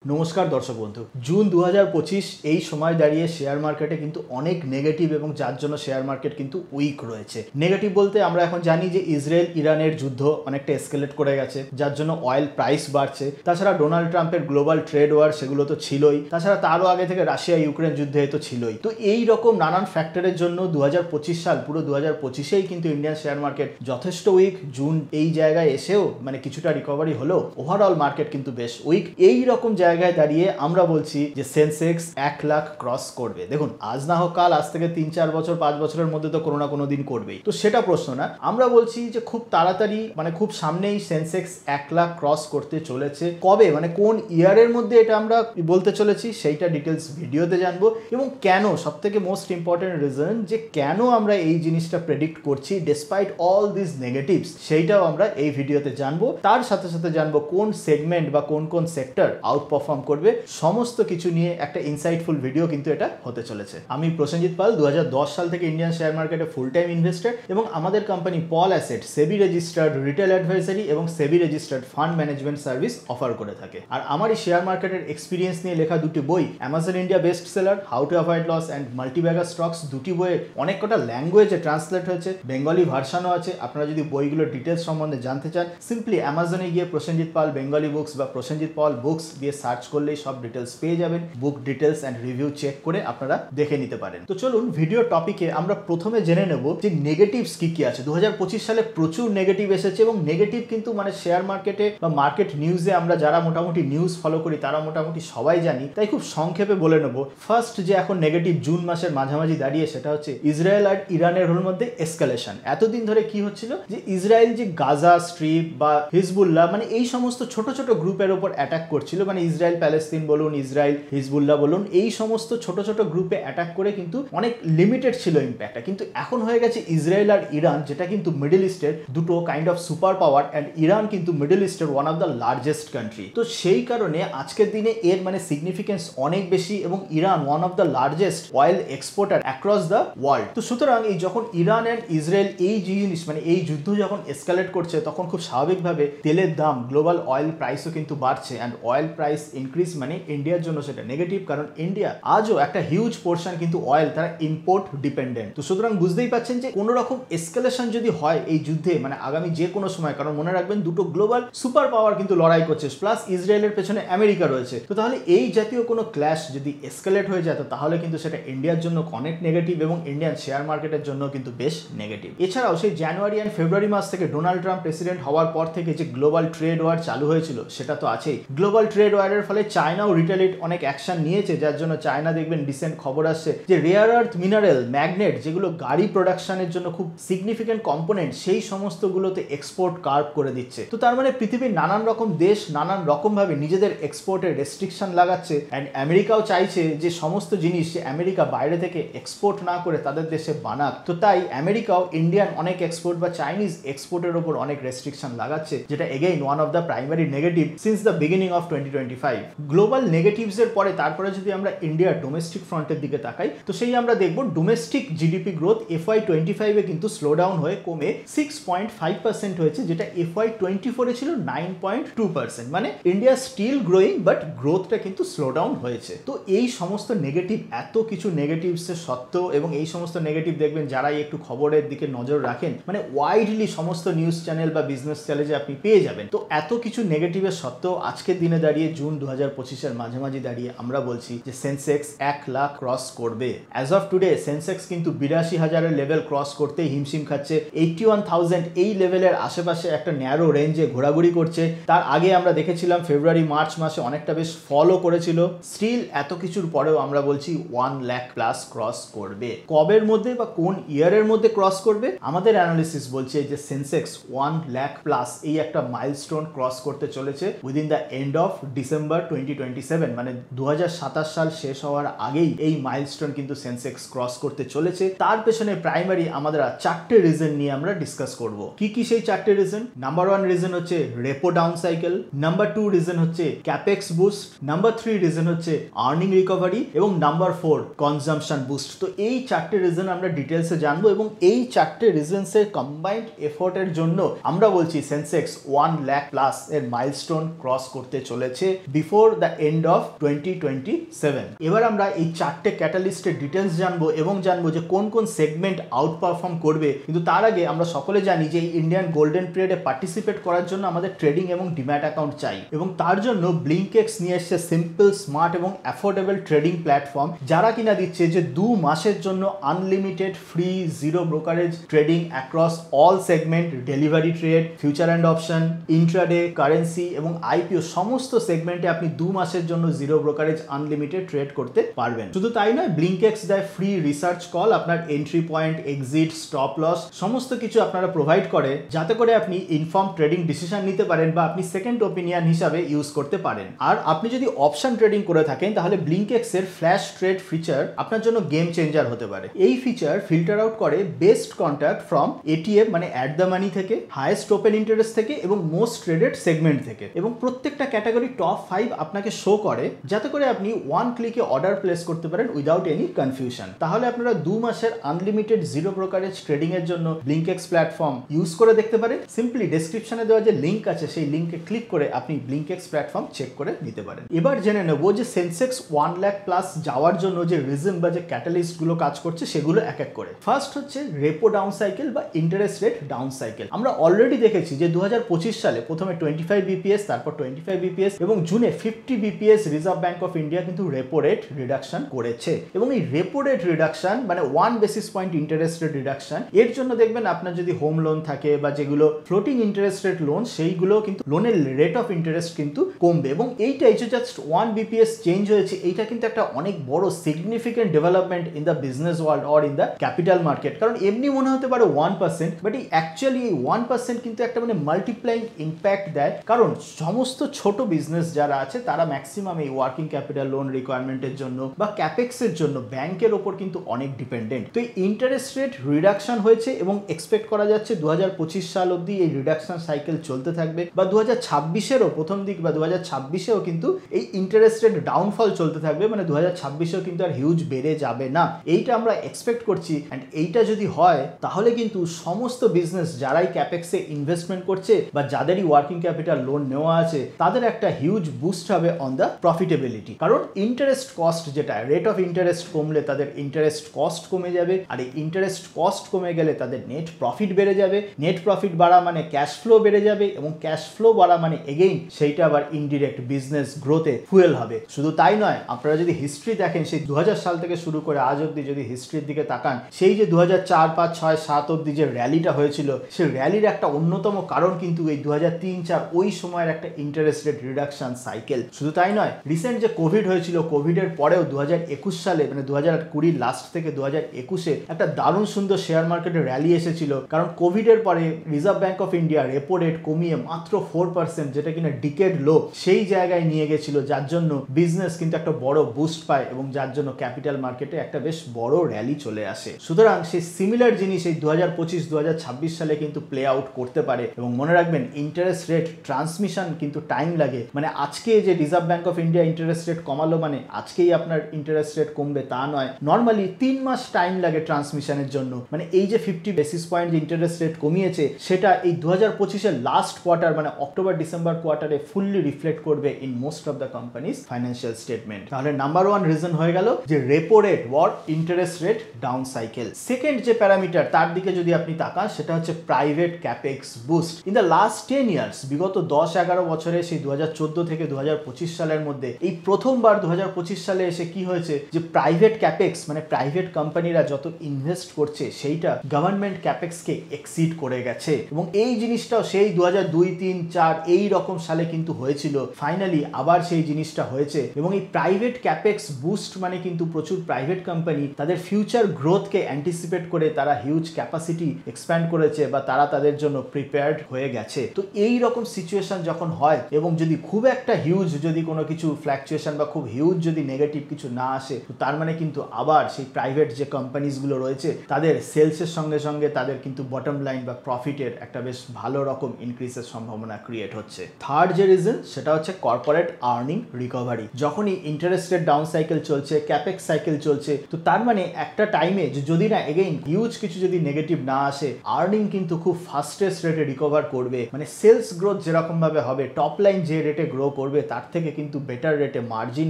নমস্কার দর্শক বন্ধু, জুন 2025 এই সময় দাঁড়িয়ে শেয়ার মার্কেটে কিন্তু অনেক নেগেটিভ এবং যার জন্য শেয়ার মার্কেট কিন্তু উইক রয়েছে। নেগেটিভ বলতে আমরা এখন জানি যে ইসরায়েল ইরানের যুদ্ধ অনেকটা এসকেলেট করে গেছে, যার জন্য অয়েল প্রাইস বাড়ছে। তাছাড়া ডোনাল্ড ট্রাম্পের গ্লোবাল ট্রেড ওয়ার সেগুলো তো ছিলই, তাছাড়া তারও আগে থেকে রাশিয়া ইউক্রেন যুদ্ধে তো ছিলই। তো এই রকম নানান ফ্যাক্টরের জন্য 2025 সাল পুরো 2025-এই কিন্তু ইন্ডিয়ান শেয়ার মার্কেট যথেষ্ট উইক। জুন এই জায়গায় এসেও মানে কিছুটা রিকভারি হলেও ওভারঅল মার্কেট কিন্তু বেশ উইক। এই রকম জায়গায় দাঁড়িয়ে আমরা বলছি যে সেন্সেক্স 1 লাখ ক্রস করবে। দেখুন, আজ না হোক কাল, আজ থেকে 3-4 বছর 5 বছরের মধ্যে তো কোনো না কোনো দিন করবেই, তো সেটা প্রশ্ন না। আমরা বলছি যে খুব তাড়াতাড়ি মানে খুব সামনেই সেন্সেক্স 1 লাখ ক্রস করতে চলেছে। কবে মানে কোন ইয়ারের মধ্যে এটা আমরা বলতে চলেছি সেইটা ডিটেলস ভিডিওতে জানবো, এবং কেন, সব থেকে মোস্ট ইম্পর্টেন্ট রিজন যে কেন আমরা এই জিনিসটা প্রেডিক্ট করছি ডেসপাইট অল দিস নেগেটিভস, সেইটাও আমরা এই ভিডিওতে জানবো। তার সাথে সাথে জানবো কোন সেগমেন্ট বা কোন কোন সেক্টর আউট পারফর্ম করবে। সমস্ত কিছু নিয়ে একটা ইনসাইটফুল ভিডিও কিন্তু এটা হতে চলেছে। আমি প্রসেনজিৎ পাল, 2010 সাল থেকে ইন্ডিয়ান শেয়ার মার্কেটে ফুল টাইম ইনভেস্টেড, এবং আমাদের company Paul asset SEBI registered retail advisory এবং SEBI registered fund management service offer করে থাকে। আর আমার এই শেয়ার মার্কেটের এক্সপিরিয়েন্স নিয়ে লেখা দুটি বই, Amazon India best seller, how to avoid loss and multibagger stocks, দুটি বইয়ে অনেক কটা ল্যাঙ্গুয়েজে ট্রান্সলেট হয়েছে, বেঙ্গলি ভার্সানও আছে। আপনারা যদি বইগুলোর ডিটেলস সম্বন্ধে জানতে চান, সিম্পলি অ্যামাজনে গিয়ে প্রসেনজিৎ পাল বেঙ্গলি বুকস বা প্রসেনজিৎ পাল বুকস দিয়ে সার্চ করলেই সব ডিটেলস পেয়ে যাবেন। বুক ডিটেলস অ্যান্ড রিভিউ চেক করে আপনারা দেখে নিতে পারেন। তো চলুন ভিডিও টপিকে আমরা প্রথমে জেনে নেব যে নেগেটিভস কি কি আছে। 2025 সালে প্রচুর নেগেটিভ এসেছে, এবং নেগেটিভ কিন্তু মানে শেয়ার মার্কেটে বা মার্কেট নিউজে আমরা যারা মোটামুটি নিউজ ফলো করি তারা মোটামুটি সবাই জানি, তাই খুব সংক্ষেপে বলে নেব। ফার্স্ট যে এখন নেগেটিভ জুন মাসের মাঝামাঝি দাঁড়িয়ে, সেটা হচ্ছে ইসরায়েল আর ইরানের মধ্যে এসকালেশন। এতদিন ধরে কি হচ্ছিল যে ইসরায়েল যে গাজা স্ট্রিপ বা হিজবুল্লাহ মানে এই সমস্ত ছোট ছোট গ্রুপের উপর অ্যাটাক করছিল, মানে ইসরায়েল প্যালেস্তিন বলুন, ইসরায়েল হিজবুল্লাহ বলুন, এই সমস্ত ছোট ছোট গ্রুপে অ্যাটাক করে কিন্তু অনেক লিমিটেড ছিল ইম্প্যাক্টটা। কিন্তু এখন হয়ে গেছে ইসরায়েল আর ইরান, যেটা কিন্তু মিডল ইস্টের দুটো kind of super power, and Iran কিন্তু মিডল ইস্টের one of the largest country. তো সেই কারণে আজকের দিনে এর মানে সিগনিফিকেন্স অনেক বেশি, এবং Iran one of the largest oil exporter across the world. তো সুতরাং এই যখন ইরান অ্যান্ড ইসরায়েল এই জিনিস মানে এই যুদ্ধ যখন এসকালেট করছে, তখন খুব স্বাভাবিকভাবে তেলের দাম, গ্লোবাল অয়েল প্রাইসও কিন্তু বাড়ছে, অ্যান্ড অয়েল প্রাইস ইনক্রিজ মানে ইন্ডিয়ার জন্য সেটা নেগেটিভ, কারণ ইন্ডিয়া আজও একটা হিউজ পোর্শন কিন্তু অয়েল তারা ইম্পোর্ট ডিপেন্ডেন্ট। তো সুতরাং বুঝতেই পাচ্ছেন যে কোনো রকম এসকালেশন যদি হয় এই যুদ্ধে মানে আগামী যে কোনো সময়, কারণ মনে রাখবেন দুটো গ্লোবাল সুপার পাওয়ার কিন্তু লড়াই করছে, প্লাস ইসরায়েলের পেছনে আমেরিকা রয়েছে। তো তাহলে এই জাতীয় কোনো ক্ল্যাশ যদি এসকালেট হয়ে যায়, তাহলে কিন্তু সেটা ইন্ডিয়ার জন্য অনেক নেগেটিভ, এবং ইন্ডিয়ান শেয়ার মার্কেটের জন্য কিন্তু বেশ নেগেটিভ। এছাড়াও সেই জানুয়ারি অ্যান্ড ফেব্রুয়ারি মাস থেকে ডোনাল্ড ট্রাম্প প্রেসিডেন্ট হওয়ার পর থেকে যে গ্লোবাল ট্রেড ওয়ার চালু হয়েছিল সেটা তো আছেই। গ্লোবাল ট্রেড ওয়ারের ফলে চায়নাও রিটেলিট অনেক অ্যাকশন নিয়েছে, যার জন্য চায়না দেখবেন রিসেন্ট খবর আসছে যে রেয়ার আর্থ মিনারেল ম্যাগনেট, যেগুলো গাড়ি প্রোডাকশনের জন্য খুব সিগনিফিকেন্ট কম্পোনেন্ট, সেই সমস্তগুলোতে এক্সপোর্ট কার্ভ করে দিচ্ছে। তো তার মানে পৃথিবীর নানান রকম দেশ নানান রকম ভাবে নিজেদের এক্সপোর্টের রেস্ট্রিকশন লাগাচ্ছে, অ্যান্ড আমেরিকাও চাইছে যে সমস্ত জিনিস যে আমেরিকা বাইরে থেকে এক্সপোর্ট না করে তাদের দেশে বানাক। তো তাই আমেরিকাও ইন্ডিয়ান অনেক এক্সপোর্ট বা চাইনিজ এক্সপোর্টের উপর অনেক রেস্ট্রিকশন লাগাচ্ছে, যেটা again one of the primary negative since the beginning of 2025। Global negatives এর পরে তারপরে যদি আমরা ইন্ডিয়ার ডোমেস্টিক ফ্রন্টের দিকে তাকাই, তো সেই আমরা দেখব ডোমেস্টিক জিডিপি গ্রোথ FY25 এ কিন্তু স্লো ডাউন হয়ে কমে 6.5% হয়েছে, যেটা FY24 এ ছিল 9.2%। মানে ইন্ডিয়া স্টিল গ্রোয়িং, বাট গ্রোথটা কিন্তু স্লো ডাউন হয়েছে। তো এই সমস্ত নেগেটিভ, এত কিছু নেগেটিভস এর সত্ত্বেও, এবং এই সমস্ত নেগেটিভ দেখবেন যারাই একটু খবরের দিকে নজর রাখেন, মানে ওয়াইডলি সমস্ত নিউজ চ্যানেল বা বিজনেস চ্যানেলে আপনি পেয়ে যাবেন। তো এত কিছু নেগেটিভের সত্ত্বেও আজকের দিনে দাঁড়িয়ে জুন 2025-এর মাঝামাঝি দাঁড়িয়ে আমরা বলছি যে সেন্সেক্স 1 লাখ ক্রস করবে। অ্যাজ অফ টুডে সেন্সেক্স কিন্তু 82,000-এর লেভেল ক্রস করতে হিমশিম খাচ্ছে। 81,000 এই লেভেলের আশেপাশে একটা ন্যারো রেঞ্জে ঘোরাঘুরি করছে। তার আগে আমরা দেখেছিলাম ফেব্রুয়ারি মার্চ মাসে অনেকটা বেশ ফলও করেছিল। স্টিল এত কিছুর পরেও আমরা বলছি 1 লাখ প্লাস ক্রস করবে। কবের মধ্যে বা কোন ইয়ারের মধ্যে ক্রস করবে, আমাদের অ্যানালিসিস বলছে যে সেন্সেক্স 1 লাখ প্লাস এই একটা মাইলস্টোন ক্রস করতে চলেছে within the end of December 2027, মানে 2027 সাল শেষ হওয়ার আগেই এই মাইলস্টোন কিন্তু সেন্সেক্স ক্রস করতে চলেছে। তার পেছনে প্রাইমারি আমাদের 4টে রিজন নিয়ে আমরা ডিসকাস করব। কি কি সেই 4টে রিজন? নাম্বার 1 রিজন হচ্ছে repo down cycle, number 2 reason হচ্ছে ক্যাপেক্স বুস্ট, নাম্বার 3 রিজন হচ্ছে আর্নিং রিকভারি, এবং নাম্বার 4 কনজাম্পশন বুস্ট। তো এই 4টে রিজন আমরা ডিটেলসে জানবো, এবং এই 4টে রিজনসের কম্বাইন্ড এফোর্টের জন্য আমরা বলছি সেন্সেক্স 1 লাখ প্লাস এর মাইলস্টোন ক্রস করতে চলেছে বিফোর দ্য এন্ড অফ 2027। এবার আমরা এই চারটে ক্যাটালিস্টের ডিটেলস জানবো এবং জানবো যে কোন কোন সেগমেন্ট আউট পারফর্ম করবে। কিন্তু তার আগে আমরা সকলে জানি যে এই ইন্ডিয়ান গোল্ডেন পিরিয়ডে পার্টিসিপেট করার জন্য আমাদের ট্রেডিং এবং ডিম্যাট অ্যাকাউন্ট চাই, এবং তার জন্য ব্লিঙ্কএক্স নিয়ে এসছে সিম্পল, স্মার্ট এবং অ্যাফোর্ডেবল ট্রেডিং প্ল্যাটফর্ম, যারা কিনা দিচ্ছে যে 2 মাসের জন্য unlimited free zero brokerage trading across all segment, delivery trade, future and option, intraday, currency এবং আইপিও সমস্ত সেগমেন্টে আপনি 2 মাসের জন্য জিরো ব্রোকারেজ আনলিমিটেড ট্রেড করতে পারবেন। শুধু তাই নয়, ব্লিঙ্কএক্স দেয় ফ্রি রিসার্চ কল, আপনার entry point, exit, stop loss সমস্ত কিছু আপনারা প্রোভাইড করে, যাতে করে আপনি ইনফর্ম ট্রেডিং ডিসিশন নিতে পারেন বা আপনি সেকেন্ড ওপিনিয়ন হিসাবে ইউজ করতে পারেন। আর আপনি যদি অপশন ট্রেডিং করে থাকেন তাহলে ব্লিঙ্কএক্স এর ফ্ল্যাশ ট্রেড ফিচার আপনার জন্য গেম চেঞ্জার হতে পারে। এই ফিচার ফিল্টার আউট করে বেস্ট কন্ট্যাক্ট ফ্রম এটিএম মানে অ্যাট দ্য মানি থেকে, হাইয়েস্ট ওপেন ইন্টারেস্ট থেকে এবং মোস্ট ট্রেডেড সেগমেন্ট থেকে, এবং প্রত্যেকটা ক্যাটাগরি টপ 5 আপনাকে শো করে, যাতে করে আপনি 1 ক্লিকে অর্ডার প্লেস করতে পারেন উইদাউট এনি কনফিউশন। তাহলে আপনারা 2 মাসের আনলিমিটেড জিরো ব্রোকারেজ ট্রেডিং এর জন্য ব্লিঙ্কএক্স প্ল্যাটফর্ম ইউজ করে দেখতে পারেন। সিম্পলি ডেসক্রিপশনে দেওয়া যে লিঙ্ক আছে সেই লিঙ্কে ক্লিক করে আপনি ব্লিঙ্কএক্স প্ল্যাটফর্ম চেক করে নিতে পারেন। এবার জেনে নেব যে সেন্সেক্স 1 লাখ প্লাস যাওয়ার জন্য যে রিজন বা যে ক্যাটালিস্ট গুলো কাজ করছে সেগুলো এক এক করে। ফার্স্ট হচ্ছে রেপো ডাউন সাইকেল বা ইন্টারেস্ট রেট ডাউন সাইকেল। আমরা অলরেডি দেখেছি যে 2025 সালে প্রথমে 25 বিপিএস, তারপর 25 বিপিএস এবং জুনে 50 BPS reserve bank of India কিন্তু রেপো রেট রিডাকশন করেছে, এবং এই রেপো রেট রিডাকশন মানে 1 basis point interest rate reduction, এর জন্য দেখবেন আপনার যদি হোম লোন থাকে বা যেগুলো ফ্লোটিং ইন্টারেস্ট রেট লোন, সেইগুলো কিন্তু লোনের রেট অফ ইন্টারেস্ট কিন্তু কমবে, এবং এইটা এই যে জাস্ট 1 বিপিএস চেঞ্জ হয়েছে, এইটা কিন্তু একটা অনেক বড় significant development in the business world or in the capital market. কারণ এমনি মনে হতে পারে 1%, বাট এই অ্যাকচুয়ালি এই 1% কিন্তু একটা মানে মাল্টিপ্লাইং ইম্প্যাক্ট দেয়, কারণ সমস্ত ছোট বিজনেস যারা আছে তারা ম্যাক্সিমাম এই ওয়ার্কিং ক্যাপিটাল লোন রিকোয়ারমেন্টের জন্য বা ক্যাপেক্সের জন্য ব্যাংকের ওপর কিন্তু অনেক ডিপেন্ডেন্ট। তো এই ইন্টারেস্ট রেট রিডাকশন হয়েছে এবং এক্সপেক্ট করা যাচ্ছে 2025 সাল অবধি এই রিডাকশন সাইকেল চলতে থাকবে, বা 2026-এরও প্রথম দিক বা 2026-এও কিন্তু এই ইন্টারেস্ট রেট ডাউনফল চলতে থাকবে, মানে 2026-এও কিন্তু আর হিউজ বেড়ে যাবে না, এইটা আমরা এক্সপেক্ট করছি। অ্যান্ড এইটা যদি হয় তাহলে কিন্তু সমস্ত বিজনেস যারাই ক্যাপেক্সে ইনভেস্টমেন্ট করছে বা যাদেরই ওয়ার্কিং ক্যাপিটাল লোন নেওয়া আছে তাদের একটা হিউজ বুস্ট হবে অন দ্য প্রফিটেবিলিটি। কারণ ইন্টারেস্ট কস্ট যেটা রেট অফ ইন্টারেস্ট কমলে তাদের ইন্টারেস্ট কস্ট কমে যাবে, আর এই ইন্টারেস্ট কস্ট কমে গেলে তাদের নেট প্রফিট বেড়ে যাবে, নেট প্রফিট বাড়া মানে ক্যাশ ফ্লো বেড়ে যাবে, এবং ক্যাশ ফ্লো বাড়া মানে এগেইন সেইটা আবার ইনডিরেক্ট বিজনেস গ্রোথে ফুয়েল হবে। শুধু তাই নয়, আপনারা যদি হিস্ট্রি দেখেন সেই 2000 সাল থেকে শুরু করে আজ অব্দি যদি হিস্ট্রির দিকে তাকান, সেই যে 2004, 5, 6, 7 অব্দি যে র্যালিটা হয়েছিল, সেই র্যালির একটা অন্যতম কারণ কিন্তু এই 2003-4 ওই সময়ের একটা ইন্টারেস্ট রেট রিডাকশন সাইকেল। শুধু তাই নয়, রিসেন্ট যে কোভিড হয়েছিল, কোভিডের পরেও 2021 সালে মানে 2020 লাস্ট থেকে 2021-এ একটা দারুণ সুন্দর শেয়ার মার্কেটের র্যালি এসেছিল, কারণ কোভিডের পরে reserve bank of India repo rate কমিয়ে মাত্র 4%, যেটা কিনা ডিকেড লো, সেই জায়গায় নিয়ে গেছিল, যার জন্য বিজনেস কিন্তু একটা বড় বুস্ট পায় এবং যার জন্য ক্যাপিটাল মার্কেটে একটা বেশ বড় র্যালি চলে আসে। সুতরাং সেই সিমিলার জিনিস এই 2025-2026 সালে কিন্তু প্লে আউট করতে পারে, এবং মনে রাখবেন ইন্টারেস্ট রেট ট্রান্সমিশন কিন্তু টাইম লাগে, মানে আজকে যে reserve bank of India interest rate কমালো মানে আজকেই আপনার ইন্টারেস্ট রেট কমবে তা নয়, নর্মালি 3 মাস টাইম লাগে ট্রান্সমিশনের জন্য। মানে এই যে 50 বেসিস পয়েন্ট যে ইন্টারেস্ট রেট কমিয়েছে সেটা এই 2025-এর লাস্ট কোয়ার্টার মানে অক্টোবর ডিসেম্বর কোয়ার্টারে ফুললি রিফ্লেক্ট করবে in most of the companies financial statement. তাহলে নাম্বার 1 রিজন হয়ে গেল যে repo rate or interest rate down cycle. Second যে প্যারামিটার তার দিকে যদি আপনি তাকান সেটা হচ্ছে private capex boost. In the last 10 years, বিগত 10-11 বছরে সেই 2014 থেকে 2025 সালের মধ্যে এই প্রথমবার 2025 সালে এসে কি হয়েছে যে প্রাইভেট ক্যাপেক্স মানে প্রাইভেট কোম্পানিরা যত ইনভেস্ট করছে সেইটা গভর্নমেন্ট ক্যাপেক্সকে এক্সিড করে গেছে, এবং এই জিনিসটাও সেই 2002, 3, 4 এই রকম সালে কিন্তু হয়েছিল। ফাইনালি আবার সেই জিনিসটা হয়েছে, এবং এই প্রাইভেট ক্যাপেক্স বুস্ট মানে কিন্তু প্রচুর প্রাইভেট কোম্পানি তাদের ফিউচার গ্রোথকে অ্যান্টিসিপেট করে তারা হিউজ ক্যাপাসিটি এক্সপ্যান্ড করেছে বা তারা তাদের জন্য প্রিপেয়ার্ড হয়ে গেছে। তো এই রকম সিচুয়েশন যখন হয় এবং যদি খুব একটা হিউজ যদি কোনো কিছু ফ্ল্যাকচুয়েশন বা খুব হিউজ যদি নেগেটিভ কিছু না আসে, তো তার মানে কিন্তু আবার সেই প্রাইভেট যে কোম্পানিজগুলো রয়েছে তাদের সেলসের সঙ্গে সঙ্গে তাদের কিন্তু বটম লাইন বা প্রফিটের একটা বেশ ভালো রকম ইনক্রিজের সম্ভাবনা ক্রিয়েট হচ্ছে। থার্ড যে রিজন সেটা হচ্ছে কর্পোরেট আর্নিং রিকভারি। যখনই ইন্টারেস্ট রেট ডাউন সাইকেল চলছে, ক্যাপেক্স সাইকেল চলছে, তো তার মানে একটা টাইমে যদি না এগেইন হিউজ কিছু যদি নেগেটিভ না আসে, আর্নিং কিন্তু খুব ফাস্টেস্ট রেটে রিকভার করবে। মানে সেলস গ্রোথ যেরকম ভাবে হবে, টপ লাইন যে রেটে গ্রো করবে তার থেকে কিন্তু বেটার রেটে মার্জিন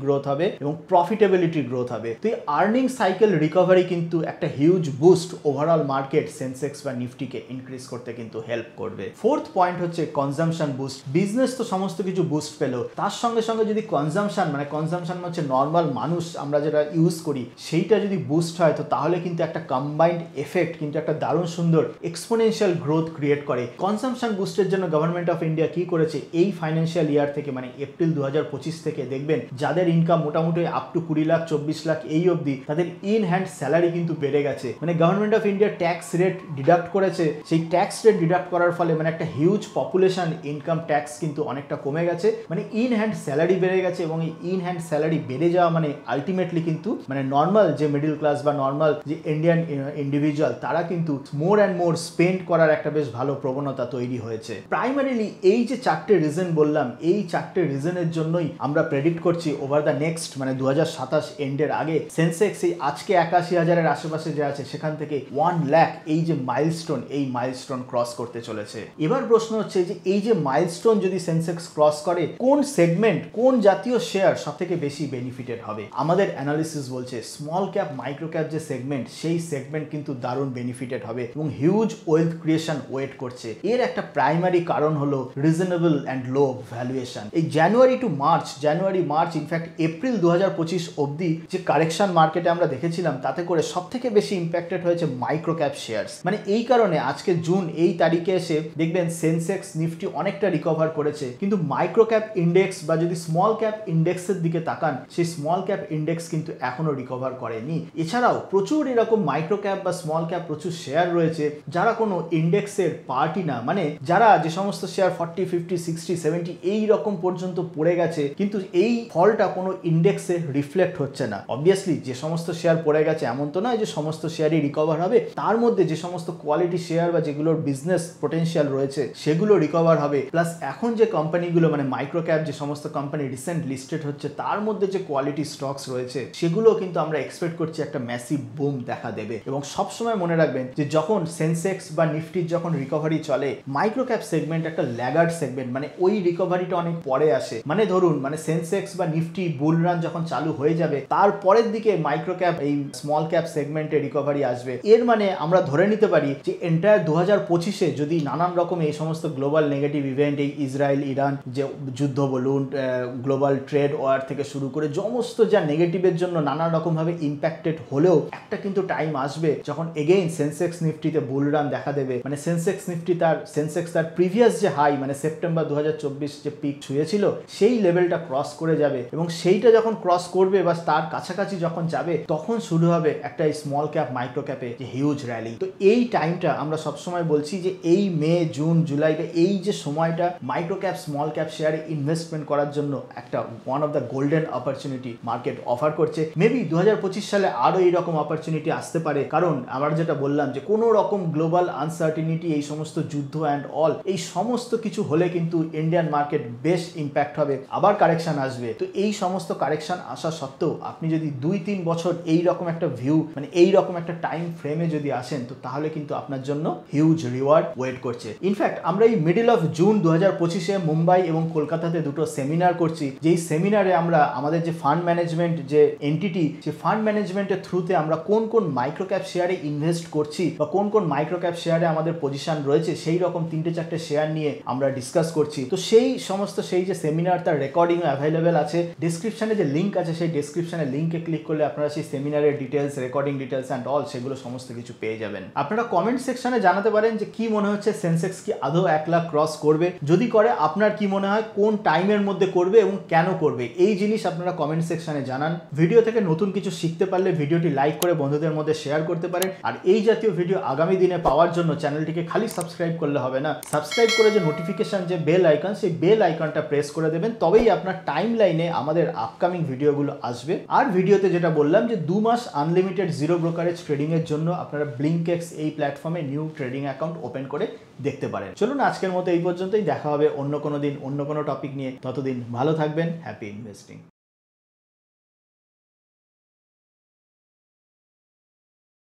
গ্রোথ হবে এবং প্রফিটেবিলিটি গ্রোথ হবে। তো এই আর্নিং সাইকেল রিকভারি কিন্তু একটা huge boost overall market Sensex বা নিফটিকে ইনক্রিজ করতে কিন্তু হেল্প করবে। ফোর্থ পয়েন্ট হচ্ছে কনজাম্পশন বুস্ট। বিজনেস তো সমস্ত কিছু বুস্ট পেলো, তার সঙ্গে সঙ্গে যদি কনজাম্পশন হচ্ছে নর্মাল মানুষ আমরা যেটা ইউজ করি সেইটা যদি বুস্ট হয়, তো তাহলে কিন্তু একটা কম্বাইন্ড এফেক্ট কিন্তু একটা দারুণ সুন্দর এক্সপোনেনশিয়াল গ্রোথ ক্রিয়েট করে। কনজাম্পশন বুস্টের জন্য গভর্নমেন্ট অফ ইন্ডিয়া কি করেছে, এই ফাইন্যান্সিয়াল ইয়ার থেকে মানে এপ্রিল 2025 থেকে দেখবেন যাদের ইনকাম মোটামুটি আপ টু 20 লাখ 24 লাখ এই অবধি, তাদের ইন হ্যান্ড স্যালারি কিন্তু বেড়ে গেছে। মানে government of India tax rate deduct করেছে, সেই ট্যাক্স রেট ডিডাক্ট করার ফলে মানে একটা হিউজ পপুলেশন ইনকাম ট্যাক্স কিন্তু অনেকটা কমে গেছে, মানে ইন হ্যান্ড স্যালারি বেড়ে গেছে। এবং এই ইন হ্যান্ড স্যালারি বেড়ে যাওয়া মানে আলটিমেটলি কিন্তু মানে নর্মাল যে মিডল ক্লাস বা নর্মাল যে ইন্ডিয়ান ইন্ডিভিজুয়াল তারা কিন্তু মোর অ্যান্ড মোর স্পেন্ড করার একটা বেশ ভালো প্রবণতা তৈরি হয়েছে। প্রাইমারিলি এই যে চারটে রিজন বললাম, এই চারটে রিজনের জন্যই আমরা প্রেডিক্ট করছি ওভার দ্য নেক্সট মানে 2027 এন্ডের আগে সেন্সেক্স এই আজকে 81,000-এর আশেপাশে যে আছে সেখান থেকে 1 লাখ এই যে মাইলস্টোন, এই মাইলস্টোন ক্রস করতে চলেছে। এবার প্রশ্ন হচ্ছে যে এই যে মাইলস্টোন যদি সেন্সেক্স ক্রস করে, কোন সেগমেন্ট কোন জাতীয় শেয়ার সব থেকে বেশি বেনিফিটেড হবে? আমাদের অ্যানালিসিস বলছে স্মল ক্যাপ মাইক্রো ক্যাপ যে সেগমেন্ট, সেই সেগমেন্ট কিন্তু দারুণ বেনিফিটেড হবে এবং হিউজ ওয়েলথ ক্রিয়েশন ওয়েট করছে। এর একটা প্রাইমারি কারণ হলো রিজনেবল অ্যান্ড লো ভ্যালুয়েশন। এই জানুয়ারি মার্চ ইনফ্যাক্ট এপ্রিল 2025 অবধি যে কারেকশন মার্কেটে আমরা দেখেছিলাম, তাতে করে সব থেকে বেশি ইম্প্যাক্টেড হয়েছে মাইক্রো ক্যাপ শেয়ারস। মানে এই কারণে আজকে জুন এই তারিখে এসে দেখবেন সেন্সেক্স নিফটি অনেকটা রিকভার করেছে, কিন্তু মাইক্রো ক্যাপ ইন্ডেক্স বা যদি স্মল ক্যাপ ইন্ডেক্সের দিকে তাকান, সেই স্মল ক্যাপ ইন্ডেক্স কিন্তু এখনো রিকভার করেনি। এছাড়াও প্রচুর এরকম মাইক্রো ক্যাপ বা স্মল ক্যাপ প্রচুর শেয়ার রয়েছে যারা কোনো ইন্ডেক্সের পার্টই না, মানে যারা যে সমস্ত শেয়ার 40, 50, 60, 70 এই রকম পর্যন্ত পড়ে গেছে, কিন্তু এই ফলটা কোনো ইন্ডেক্সে রিফ্লেক্ট হচ্ছে না। অবভিয়াসলি যে সমস্ত শেয়ার পড়ে গেছে এমন তো নয় যে সমস্ত শেয়ারই রিকভার হবে, তার মধ্যে যে সমস্ত কোয়ালিটি শেয়ার বা যেগুলোর বিজনেস পোটেনশিয়াল রয়েছে সেগুলো রিকভার হবে। প্লাস এখন যে কোম্পানিগুলো মানে মাইক্রো ক্যাপ যে সমস্ত কোম্পানি রিসেন্ট লিস্টেড হচ্ছে, তার মধ্যে যে কোয়ালিটি স্টকস রয়েছে সেগুলো কিন্তু আমরা এক্সপেক্ট করছি একটা ম্যাসিভ বুম দেখা দেবে। এবং সবসময় মনে রাখবেন যে যখন সেন্সেক্স বা নিফটির যখন রিকভারি চলে, মাইক্রো ক্যাপ সেগমেন্ট একটা ল্যাগার্ড সেগমেন্ট, মানে ওই রিকভারিটা অনেক পরে আসে। মানে ধরুন মানে সেন্সেক্স বা নিফটি বুল রান যখন চালু হয়ে যাবে, তারপরের দিকে মাইক্রো ক্যাপ এই স্মল ক্যাপ সেগমেন্টে রিকভারি আসবে। এর মানে আমরা ধরে নিতে পারি যে এন্টায়ার 2025-এ যদি নানান রকম এই সমস্ত গ্লোবাল নেগেটিভ ইভেন্ট, এই ইসরায়েল ইরান যে যুদ্ধ বলুন, গ্লোবাল ট্রেড ওয়ার থেকে শুরু করে সমস্ত যা নেগেটিভের জন্য নানান রকমভাবে ইম্প্যাক্টেড হলেও, একটা কিন্তু টাইম আসবে যখন এগেইন সেন্সেক্স নিফটিতে বুল রান দেখা দেবে। মানে সেন্সেক্স তার প্রিভিয়াস যে হাই মানে সেপ্টেম্বর 2024 যে পিক ছুঁয়েছিল, সেই লেভেলটা ক্রস করে যাবে এবং সেইটা যখন ক্রস করবে বা তার কাছাকাছি যখন যাবে, তখন শুরু হবে একটা স্মল ক্যাপ মাইক্রো ক্যাপে যে হিউজ র্যালি। তো এই টাইমটা আমরা সবসময় বলছি যে এই মে, জুন, জুলাই এই যে সময়টা মাইক্রো ক্যাপ স্মল ক্যাপ শেয়ারে ইনভেস্টমেন্ট করার জন্য একটা one of the golden opportunity market offer করছে। মেবি 2025 সালে আরো এইরকম অপরচুনিটি আসতে পারে, কারণ আমরা যেটা বললাম যে কোনো রকম গ্লোবাল আনসার্টিনিটি, এই সমস্ত যুদ্ধ অ্যান্ড অল এই সমস্ত কিছু হলে কিন্তু ইন্ডিয়ান মার্কেট বেশ ইম্প্যাক্ট হবে, আবার কারেকশন আসবে। তো এই সমস্ত কারেকশন আসা সত্ত্বেও আপনি যদি 2-3 বছর এই রকম একটা ভিউ মানে এই রকম একটা টাইম ফ্রেমে যদি আসেন, তো তাহলে কিন্তু আপনার জন্য হিউজ রিওয়ার্ড ওয়েট করছে। ইনফ্যাক্ট আমরা এই মিডল অফ জুন 2025-এ মুম্বাই এবং কলকাতাতে দুটো সেমিনার করছি, যেই সেমিনারে আমরা আমাদের যে ফান্ড ম্যানেজমেন্ট যে এন্টিটি, যে ফান্ড ম্যানেজমেন্টের থ্রুতে আমরা কোন কোন মাইক্রো ক্যাপ শেয়ারে ইনভেস্ট করছি বা কোন কোন মাইক্রো ক্যাপ শেয়ারে আমাদের পজিশন রয়েছে, সেই রকম 3-4টে শেয়ার নিয়ে আমরা ডিসকাস করছি। তো সেই যে সেমিনার তার রেকর্ডিং অ্যাভেলেবেল আছে, ডেসক্রিপশনে যে লিঙ্ক আছে সেই ডেসক্রিপশনে লিঙ্কে ক্লিক করলে আপনারা সেই সেমিনারের details, recording details and all সেগুলো সমস্ত কিছু পেয়ে যাবেন। আপনারা কমেন্ট সেকশনে জানাতে পারেন যে কি মনে হচ্ছে সেন্সেক্স কি আদৌ 1 লাখ ক্রস করবে, যদি করে আপনার কি মনে হয় কোন টাইমের মধ্যে করবে এবং কেন করবে, এই জিনিস আপনারা কমেন্ট সেকশনে জানান। ভিডিও থেকে নতুন কিছু শিখতে পারলে ভিডিওটি লাইক করে বন্ধুদের মধ্যে শেয়ার করতে পারেন। আর এই জাতীয় ভিডিও আগামী দিনে পাওয়ার জন্য চ্যানেলটিকে খালি সাবস্ক্রাইব করলে হবে না, সাবস্ক্রাইব করে যে নোটিফিকেশন যে বেল আইকন, সেই বেল আইকনটা প্রেস করে দেবেন, তবেই আপনার টাইম লাইনে আমাদের আপকামিং ভিডিওগুলো আসবে। আর ভিডিওতে যেটা বললাম যে 2 মাস আনলিমিটেড জিরো ব্রোকারেজ ট্রেডিং এর জন্য আপনারা ব্লিঙ্কএক্স এই প্ল্যাটফর্মে নিউ ট্রেডিং অ্যাকাউন্ট ওপেন করে দেখতে পারেন। চলুন আজকের মতো এই পর্যন্তই, দেখা হবে অন্য কোনো দিন অন্য কোনো টপিক নিয়ে। ততদিন ভালো থাকবেন, হ্যাপি ইনভেস্টিং।